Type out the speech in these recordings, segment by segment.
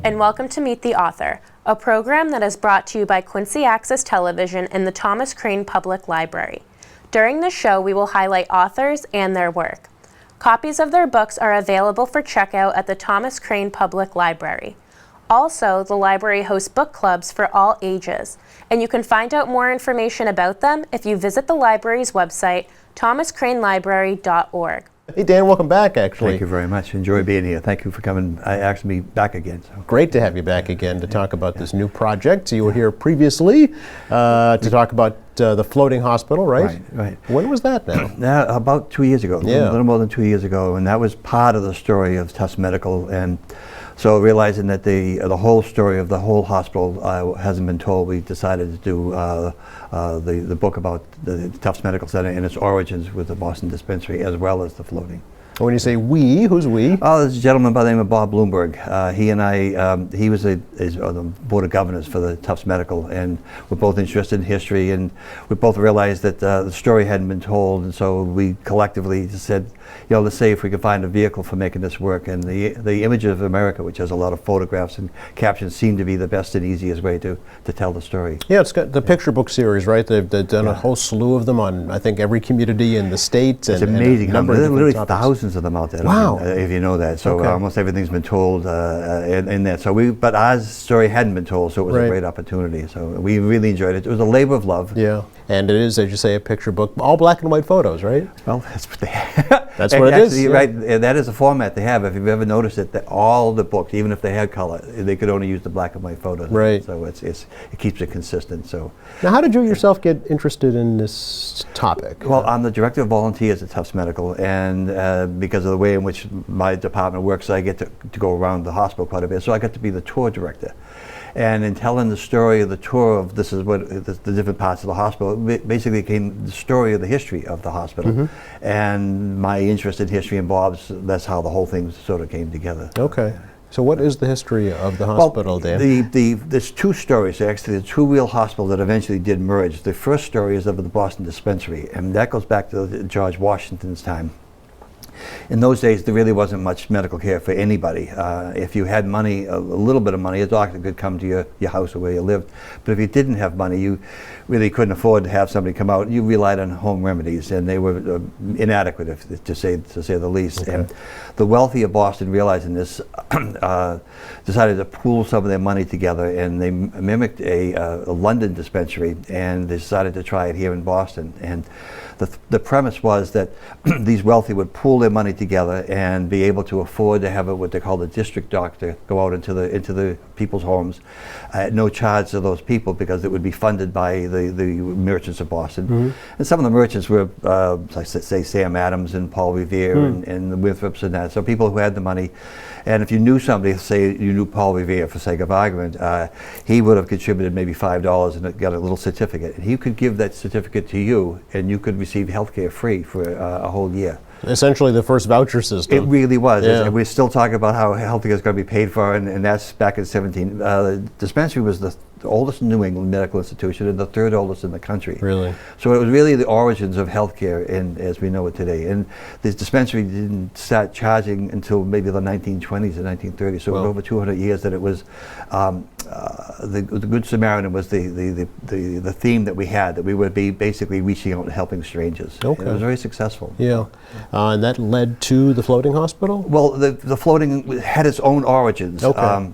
and welcome to Meet the Author, a program that is brought to you by Quincy Access Television and the Thomas Crane Public Library. During the show, we will highlight authors and their work. Copies of their books are available for checkout at the Thomas Crane Public Library. Also, the library hosts book clubs for all ages, and you can find out more information about them if you visit the library's website, thomascranelibrary.org. Hey Dan, welcome back actually. Thank you very much. Enjoy being here. Thank you for coming. I asked me back again. So. Great to have you back again to talk about this new project. You were here previously to talk about the floating hospital, right? Right. When was that now? About 2 years ago, Yeah. a little more than 2 years ago, and that was part of the story of Tufts Medical. And so realizing that the whole story of the whole hospital hasn't been told, we decided to do the book about the Tufts Medical Center and its origins with the Boston Dispensary as well as the floating. When you say we, who's we? Oh, there's a gentleman by the name of Bob Bloomberg. He and I, he was on the Board of Governors for the Tufts Medical, and we're both interested in history, and we both realized that the story hadn't been told, and so we collectively just said, you know, let's see if we could find a vehicle for making this work. And the Image of America, which has a lot of photographs and captions, seemed to be the best and easiest way to tell the story. Yeah, it's got the picture book series, right? They've done a whole slew of them on, I think, every community in the state. It's amazing. There are literally thousands of them out there. Wow. If you know that. So almost everything's been told in that. So but our story hadn't been told, so it was a great opportunity. So we really enjoyed it. It was a labor of love. Yeah, and it is, as you say, a picture book, all black and white photos, right? Well, that's what they have. That's what it is. Right, that is a format they have. If you've ever noticed it, that all the books, even if they had color, they could only use the black and white photos. Right. So it keeps it consistent. So. Now, how did you yourself get interested in this topic? Well, I'm the director of volunteers at Tufts Medical, and because of the way in which my department works, I get to go around the hospital quite a bit. So I got to be the tour director. And in telling the story of the tour of this is what the different parts of the hospital, it basically came the story of the history of the hospital. And my interest in history and Bob's, that's how the whole thing sort of came together. Okay. So what is the history of the hospital, Dan? There's two stories, actually. The two real hospitals that eventually did merge. The first story is of the Boston Dispensary, and that goes back to George Washington's time. In those days, there really wasn't much medical care for anybody. If you had money, a little bit of money, a doctor could come to your house or where you lived. But if you didn't have money, you really couldn't afford to have somebody come out. You relied on home remedies, and they were inadequate, to say the least. Okay. And the wealthy of Boston, realizing this, decided to pool some of their money together, and they mimicked a London dispensary, and they decided to try it here in Boston. And the premise was that these wealthy would pool their money together and be able to afford to have what they call the district doctor go out into the people's homes at no charge to those people, because it would be funded by the merchants of Boston. And some of the merchants were, like say, Sam Adams and Paul Revere and the Winthrops and that. So people who had the money. And if you knew somebody, say you knew Paul Revere, for sake of argument, he would have contributed maybe $5 and got a little certificate. And he could give that certificate to you, and you could receive health care free for a whole year. Essentially the first voucher system. It really was. Yeah. We're still talking about how health care is going to be paid for, and that's back in 17. The dispensary was the oldest New England medical institution and the third oldest in the country. Really? So it was really the origins of healthcare as we know it today. And this dispensary didn't start charging until maybe the 1920s and 1930s. So it was over 200 years that it was. The Good Samaritan was the theme that we had, that we would be basically reaching out and helping strangers. Okay. And it was very successful. Yeah. And that led to the floating hospital? Well, the floating had its own origins. Okay.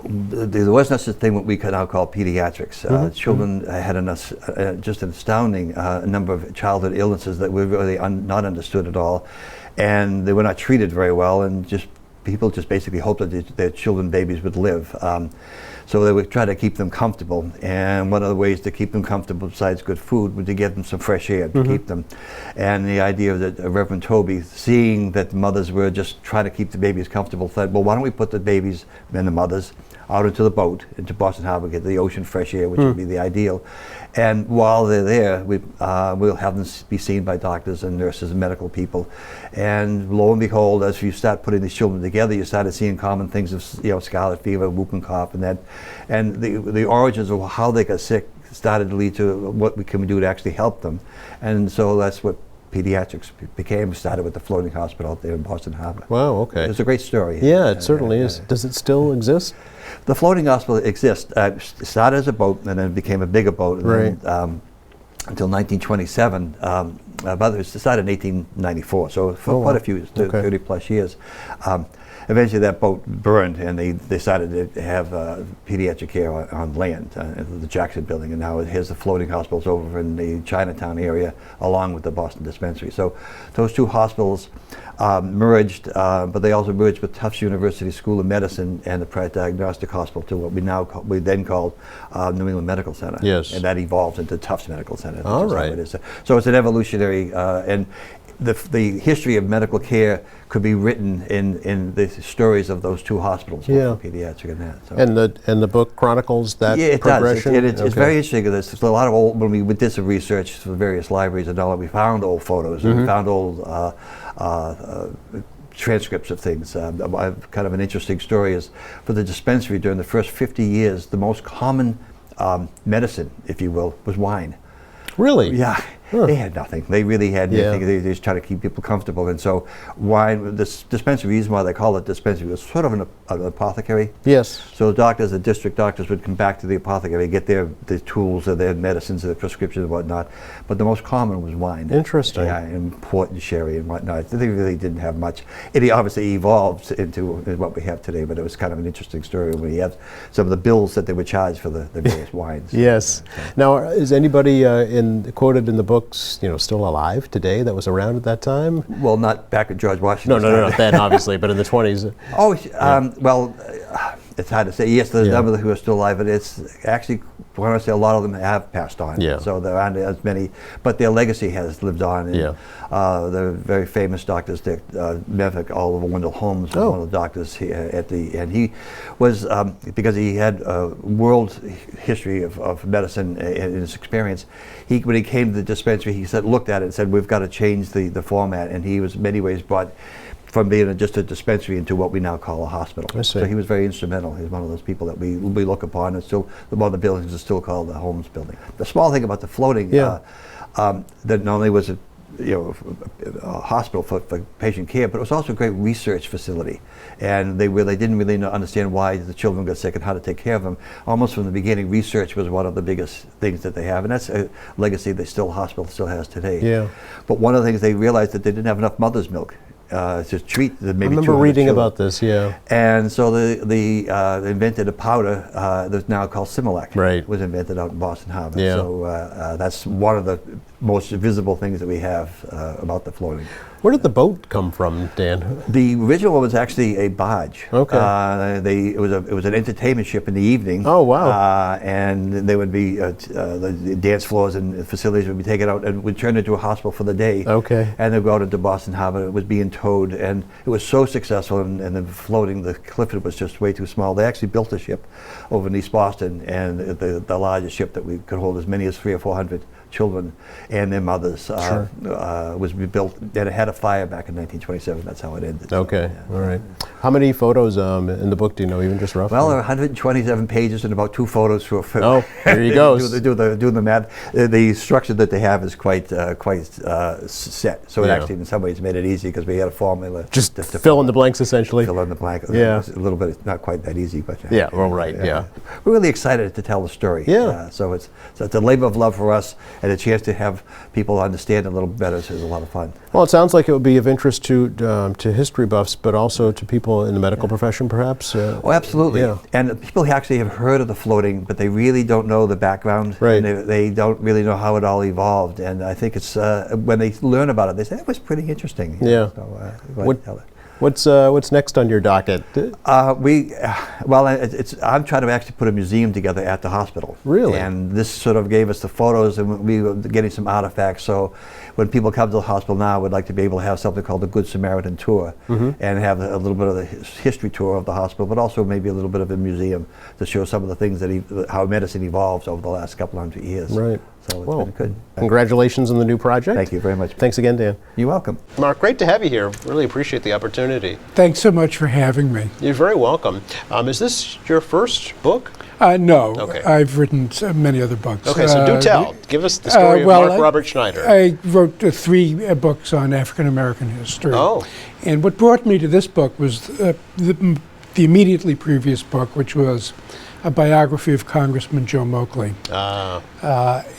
There was no such thing what we could now call pediatrics. Children had just an astounding number of childhood illnesses that were really not understood at all, and they were not treated very well, and people basically hoped that their children, babies, would live. So they would try to keep them comfortable, and one of the ways to keep them comfortable, besides good food, was to give them some fresh air to keep them. And the idea that Reverend Toby, seeing that mothers were just trying to keep the babies comfortable, thought, well, why don't we put the babies and the mothers out into the boat, into Boston Harbor, get the ocean fresh air, which would be the ideal. And while they're there, we'll have them be seen by doctors and nurses and medical people. And lo and behold, as you start putting these children together, you started seeing common things of scarlet fever, whooping cough, and that. And the origins of how they got sick started to lead to what we can do to actually help them. And so that's what pediatrics became. Started with the floating hospital out there in Boston Harbor. Wow, okay. It's a great story. Yeah, it certainly is. Does it still exist? The floating hospital exists. It started as a boat, and then it became a bigger boat. And Right. then, until 1927. But it was decided in 1894, so for quite a few years, 30 plus years. Eventually that boat burned, and they decided to have pediatric care on land, the Jackson Building, and now here's the floating hospitals over in the Chinatown area, along with the Boston Dispensary. So those two hospitals merged, but they also merged with Tufts University School of Medicine and the Pratt Diagnostic Hospital to what we then called New England Medical Center. Yes. And that evolved into Tufts Medical Center. which All is how right. it is. So it's an evolutionary, and the history of medical care could be written in the stories of those two hospitals, both Yeah. for pediatric and that. So. And the book chronicles that Yeah, it progression? does. It's Okay. very interesting. There's a lot of old, when we did some research for various libraries and all that, we found old photos and we found old transcripts of things. Kind of an interesting story is for the dispensary during the first 50 years, the most common medicine, if you will, was wine. Really? Yeah. Huh. They had nothing. They really had nothing. They just try to keep people comfortable. And so wine, this dispensary, the reason why they call it dispensary, was sort of an apothecary. Yes. So the doctors, the district doctors would come back to the apothecary, get their tools or their medicines or their prescriptions and whatnot. But the most common was wine. Interesting. Yeah, and port and sherry and whatnot. They really didn't have much. It obviously evolved into what we have today, but it was kind of an interesting story when you have some of the bills that they would charge for the various wines. Yes. Now, is anybody quoted in the books, still alive today that was around at that time? Well, not back at George Washington. No, then obviously, but in the 20s. Oh, well, it's hard to say. Yes, there's a number who are still alive, but it's actually, when I say a lot of them have passed on. Yeah. So there aren't as many, but their legacy has lived on. And, Yeah. the very famous doctors, Mevick, Oliver Wendell Holmes, was one of the doctors and he was, because he had a world history of medicine in his experience, when he came to the dispensary, he looked at it and said, we've got to change the format, and he was in many ways brought from being just a dispensary into what we now call a hospital. I see. So he was very instrumental. He's one of those people that we look upon, and still one of the buildings is still called the Holmes Building. The small thing about the floating, that not only was it a hospital for patient care, but it was also a great research facility. And they didn't really understand why the children got sick and how to take care of them. Almost from the beginning, research was one of the biggest things that they have, and that's a legacy the hospital still has today. Yeah. But one of the things they realized that they didn't have enough mother's milk to treat the maybe I remember 200 reading children. about this, yeah. And so they invented a powder that's now called Similac. Right. Was invented out in Boston Harbor. Yeah. So that's one of the most visible things that we have about the floating. Where did the boat come from, Dan? The original one was actually a barge. Okay. It was an entertainment ship in the evening. Oh, wow. And there would be the dance floors and facilities would be taken out and would turn into a hospital for the day. Okay. And they'd go out into Boston Harbor. It was being towed, and it was so successful. And then floating, the Clifford was just way too small. They actually built a ship over in East Boston, and the largest ship that we could hold as many as 300 or 400 children and their mothers was rebuilt, and it had a fire back in 1927. That's how it ended. Okay, So, all right. How many photos in the book do you know, even just roughly? Well, there are 127 pages and about 2 photos for. Oh, there you go. do the math. The structure that they have is quite set. So it Yeah. actually, in some ways, made it easy because we had a formula. Just to fill in the blanks, essentially. fill in the blank. Yeah. It's a little bit, not quite that easy, but Yeah, well, right, yeah. We're really excited to tell the story. Yeah. So it's a labor of love for us, and a chance to have people understand a little better. So it's a lot of fun. Well, it sounds like it would be of interest to history buffs, but also to people in the medical profession, perhaps. Oh, absolutely. Yeah. And people actually have heard of the floating, but they really don't know the background. Right. And they don't really know how it all evolved. And I think it's when they learn about it, they say it was pretty interesting. Yeah. So, What- tell it. What's next on your docket? I'm trying to actually put a museum together at the hospital. Really? And this sort of gave us the photos, and we were getting some artifacts. So when people come to the hospital now, we'd like to be able to have something called the Good Samaritan Tour, and have a little bit of the history tour of the hospital, but also maybe a little bit of a museum to show some of the things how medicine evolves over the last couple hundred years. Right. So it's Well, been good. congratulations on the new project. Thank you very much. Thanks again, Dan. You're welcome. Mark, great to have you here. Really appreciate the opportunity. Thanks so much for having me. You're very welcome. Is this your first book? No, Okay. I've written many other books. Okay, so do tell. Give us the story of Mark Robert Schneider. I wrote 3 books on African American history. Oh. And what brought me to this book was the immediately previous book, which was a biography of Congressman Joe Moakley.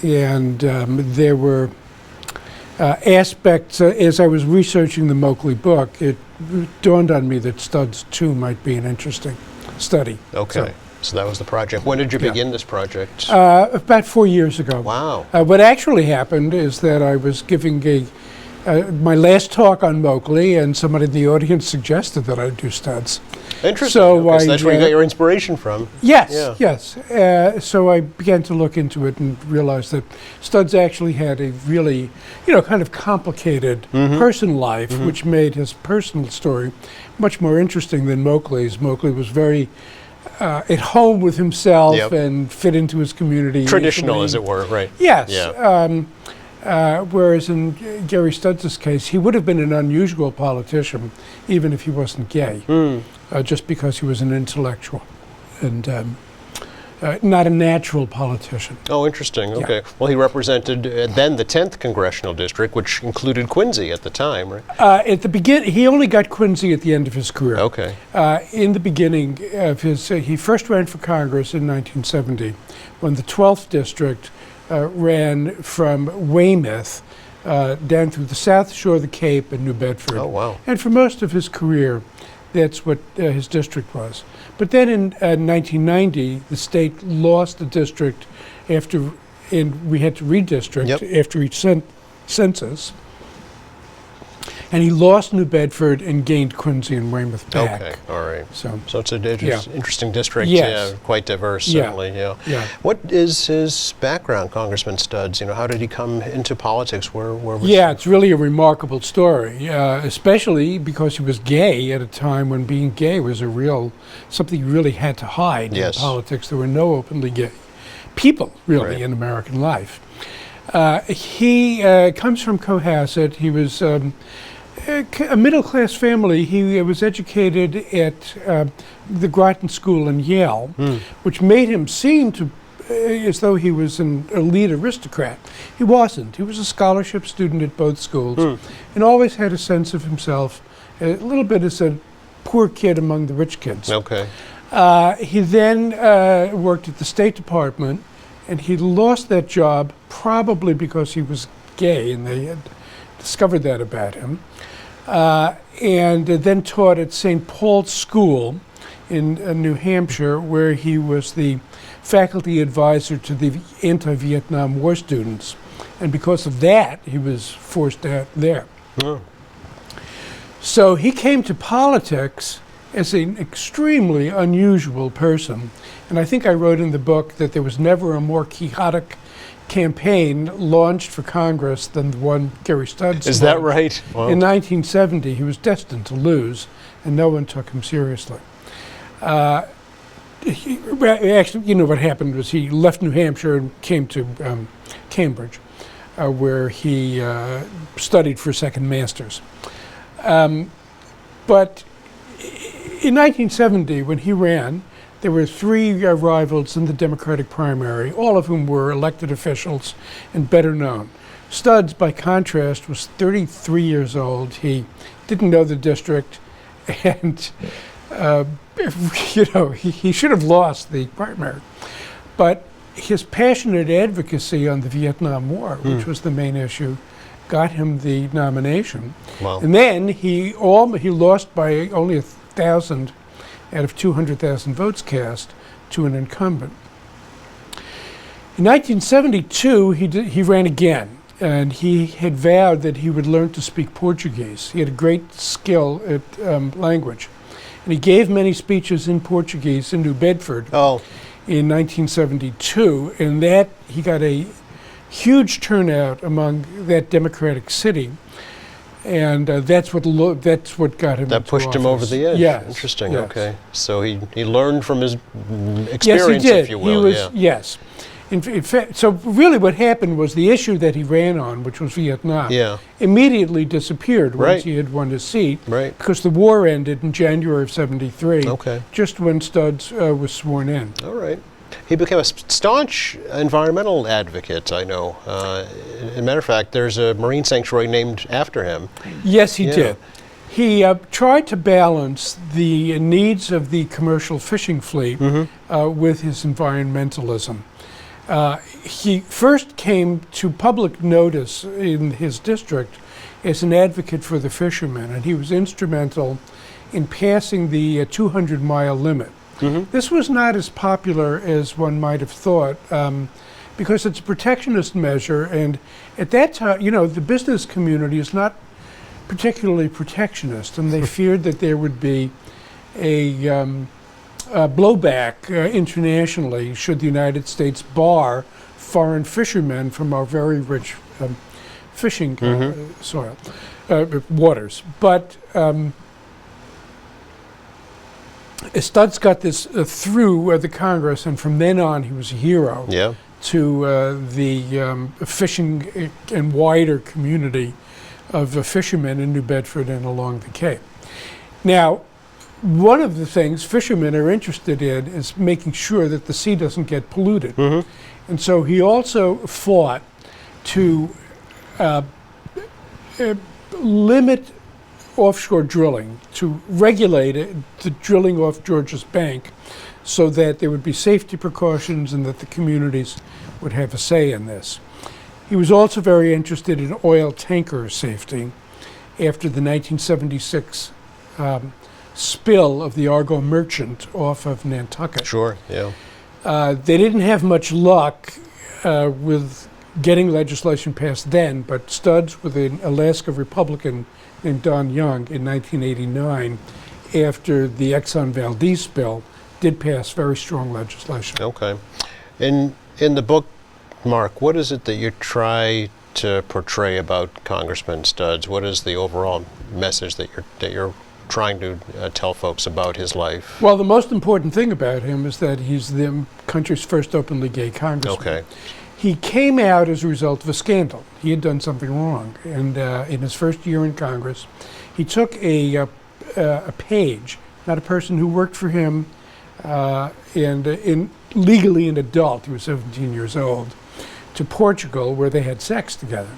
And there were aspects, as I was researching the Moakley book, it dawned on me that Studs 2 might be an interesting study. Okay. So that was the project. When did you begin this project? About 4 years ago. Wow. What actually happened is that I was giving my last talk on Moakley, and somebody in the audience suggested that I do Studs. Interesting. So Okay, so that's where you got your inspiration from. Yes, Yeah. yes. So I began to look into it and realized that Studs actually had a really, kind of complicated personal life, which made his personal story much more interesting than Moakley's. Moakley was very at home with himself Yep. and fit into his community. Traditional, easily. as it were, right? Yes. Yeah. Whereas in Gary Studs' case, he would have been an unusual politician, even if he wasn't gay, just because he was an intellectual and not a natural politician. Oh, interesting. Okay. Well, he represented then the 10th Congressional District, which included Quincy at the time, right? At the beginning, he only got Quincy at the end of his career. Okay. In the beginning of his, he first ran for Congress in 1970, when the 12th District ran from Weymouth down through the South Shore of the Cape and New Bedford. Oh, wow. And for most of his career, that's what his district was. But then in 1990, the state lost the district and we had to redistrict after each census. And he lost New Bedford and gained Quincy and Weymouth back. Okay. All right. So it's an interesting district. Yes. Yeah, quite diverse, Yeah. certainly. Yeah. Yeah. What is his background, Congressman Studs? How did he come into politics? Where was it's really a remarkable story, especially because he was gay at a time when being gay was something you really had to hide Yes. in politics. There were no openly gay people, really, Right. in American life. He comes from Cohasset. He was a middle-class family. He was educated at the Groton School in Yale, which made him seem to as though he was an elite aristocrat. He wasn't. He was a scholarship student at both schools and always had a sense of himself a little bit as a poor kid among the rich kids. Okay. He then worked at the State Department, and he lost that job probably because he was gay, and they had discovered that about him. And then taught at St. Paul's School in New Hampshire, where he was the faculty advisor to the anti-Vietnam War students. And because of that, he was forced out there. Oh. So he came to politics as an extremely unusual person. And I think I wrote in the book that there was never a more quixotic campaign launched for Congress than the one Gary Studs Is that launched. right? Wow. In 1970, he was destined to lose, and no one took him seriously. Actually, what happened was he left New Hampshire and came to Cambridge, where he studied for a second master's. But in 1970, when he ran, there were three rivals in the Democratic primary, all of whom were elected officials and better known. Studs, by contrast, was 33 years old. He didn't know the district, and he should have lost the primary. But his passionate advocacy on the Vietnam War, which was the main issue, got him the nomination. Wow. And then he lost by only 1,000 out of 200,000 votes cast to an incumbent. In 1972, he ran again, and he had vowed that he would learn to speak Portuguese. He had a great skill at language. And he gave many speeches in Portuguese in New Bedford in 1972, and that he got a huge turnout among that Democratic city. And that's what got him. That pushed him over the edge. Yes. Interesting. Yes. Okay. So he learned from his experience, Yes, he did. if you will. Yes. In fact, so really what happened was the issue that he ran on, which was Vietnam, immediately disappeared once he had won his seat, because the war ended in January of '73, just when Studs was sworn in. All right. He became a staunch environmental advocate, I know. As a matter of fact, there's a marine sanctuary named after him. Yes, he did. he tried to balance the needs of the commercial fishing fleet with his environmentalism. He first came to public notice in his district as an advocate for the fishermen, and he was instrumental in passing the 200-mile limit. This was not as popular as one might have thought, because it's a protectionist measure, and at that time, you know, the business community is not particularly protectionist, and they feared that there would be a blowback internationally should the United States bar foreign fishermen from our very rich fishing soil, waters. But Studs got this through the Congress, and from then on he was a hero to the fishing and wider community of fishermen in New Bedford and along the Cape. Now, one of the things fishermen are interested in is making sure that the sea doesn't get polluted. And so he also fought to limit offshore drilling, to regulate the drilling off Georges Bank so that there would be safety precautions and that the communities would have a say in this. He was also very interested in oil tanker safety after the 1976 spill of the Argo Merchant off of Nantucket. Sure, yeah. They didn't have much luck with getting legislation passed then, but Studs, with an Alaska Republican named Don Young in 1989, after the Exxon Valdez spill, did pass very strong legislation. Okay. In the book, Mark, what is it that you try to portray about Congressman Studs? What is the overall message that you're trying to tell folks about his life? Well, the most important thing about him is that he's the country's first openly gay congressman. Okay. He came out as a result of a scandal. He had done something wrong, and in his first year in Congress, he took a page, not a person who worked for him, legally an adult, he was 17 years old, to Portugal, where they had sex together.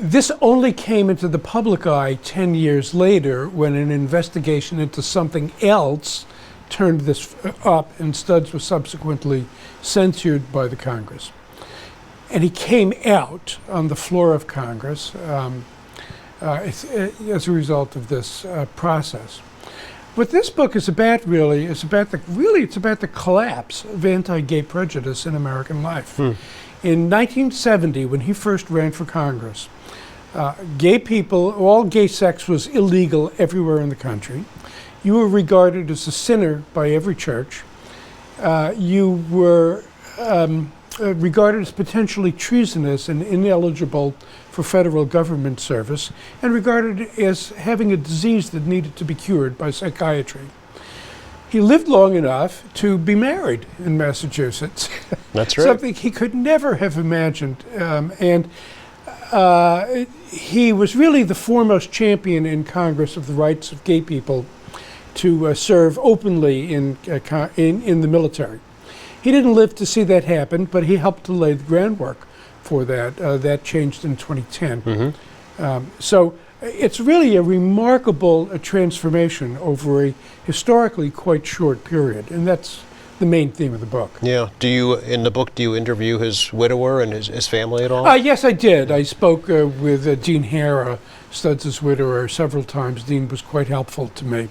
This only came into the public eye 10 years later when an investigation into something else turned this up, and Studs was subsequently censured by the Congress. And he came out on the floor of Congress as a result of this process. What this book is about it's about the collapse of anti-gay prejudice in American life. In 1970, when he first ran for Congress, gay people, all gay sex was illegal everywhere in the country. You were regarded as a sinner by every church. You were regarded as potentially treasonous and ineligible for federal government service, and regarded as having a disease that needed to be cured by psychiatry. He lived long enough to be married in Massachusetts. That's right. Something he could never have imagined. He was really the foremost champion in Congress of the rights of gay people to serve openly in the military. He didn't live to see that happen, but he helped to lay the groundwork for that. That changed in 2010. So it's really a remarkable transformation over a historically quite short period, and that's the main theme of the book. Yeah. In the book, do you interview his widower and his family at all? Yes, I did. I spoke with Dean Hara, Studs' widower, several times. Dean was quite helpful to me.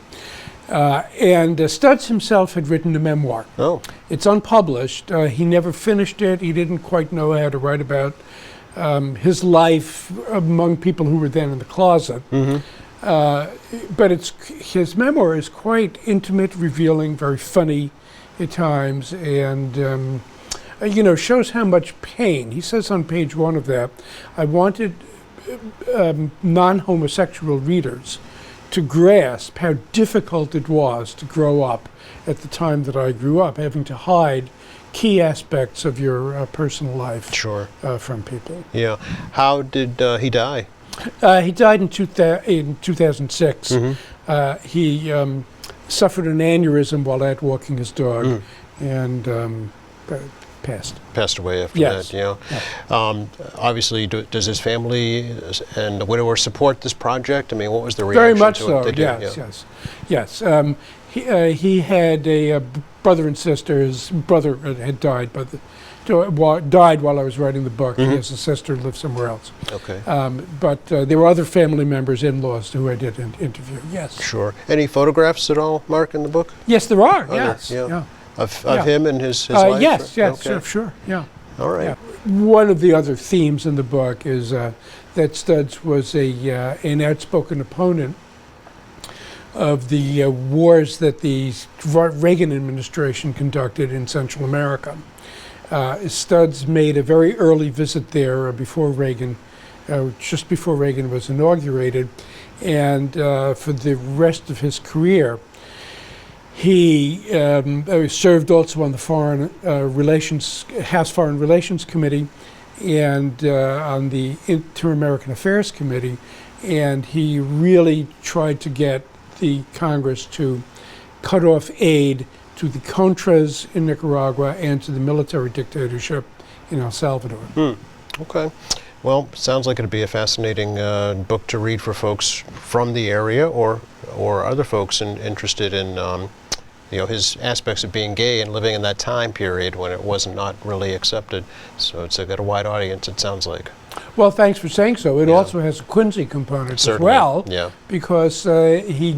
And Studs himself had written a memoir. Oh. It's unpublished. He never finished it. He didn't quite know how to write about his life among people who were then in the closet. But his memoir is quite intimate, revealing, very funny at times, and shows how much pain. He says on page 1 of that, I wanted non-homosexual readers to grasp how difficult it was to grow up at the time that I grew up, having to hide key aspects of your personal life from people. Yeah. How did he die? He died in 2006. He suffered an aneurysm while out walking his dog, and passed. away after Yes. that. Obviously, does his family and the widower support this project? I mean, what was the reaction Very much to so. it? They did, Yes. He had a brother and sister. His brother had died, died while I was writing the book. He has a sister who lives somewhere else. Okay. But there were other family members, in-laws, who I did interview. Yes. Sure. Any photographs at all, Mark, in the book? Yes, there are. There? Yes. Yeah. Of Yeah. him and his life? Yes. Okay. Sure. Yeah. All right. Yeah. One of the other themes in the book is that Studs was an outspoken opponent of the wars that the Reagan administration conducted in Central America. Studs made a very early visit there before Reagan, just before Reagan was inaugurated, and for the rest of his career, he served also on the House Foreign Relations Committee and on the Inter-American Affairs Committee, and he really tried to get the Congress to cut off aid to the Contras in Nicaragua and to the military dictatorship in El Salvador. Okay. Well, sounds like it'd be a fascinating book to read for folks from the area or other folks interested in his aspects of being gay and living in that time period when it was not really accepted. So it's got a wide audience, it sounds like. Well, thanks for saying so. It Yeah. also has a Quincy component Certainly. as well, Yeah. because he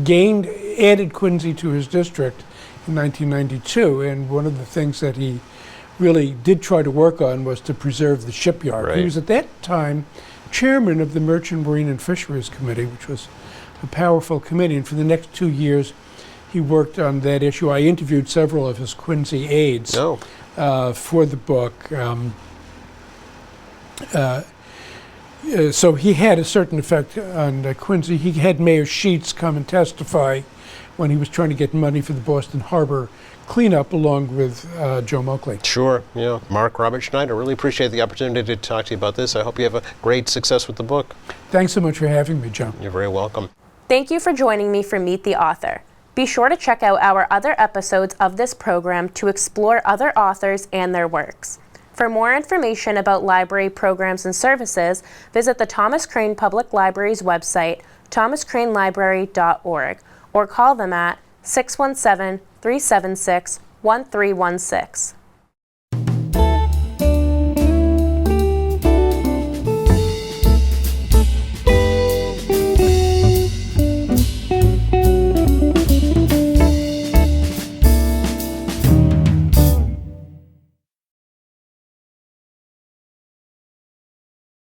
added Quincy to his district in 1992, and one of the things that he really did try to work on was to preserve the shipyard. Right. He was at that time chairman of the Merchant Marine and Fisheries Committee, which was a powerful committee, and for the next 2 years he worked on that issue. I interviewed several of his Quincy aides No. for the book. So he had a certain effect on Quincy. He had Mayor Sheets come and testify when he was trying to get money for the Boston Harbor cleanup along with Joe Moakley. Sure. Yeah. Mark Robert Schneider, really appreciate the opportunity to talk to you about this. I hope you have a great success with the book. Thanks so much for having me, John. You're very welcome. Thank you for joining me for Meet the Author. Be sure to check out our other episodes of this program to explore other authors and their works. For more information about library programs and services, visit the Thomas Crane Public Library's website, thomascranelibrary.org, or call them at 617-376-1316.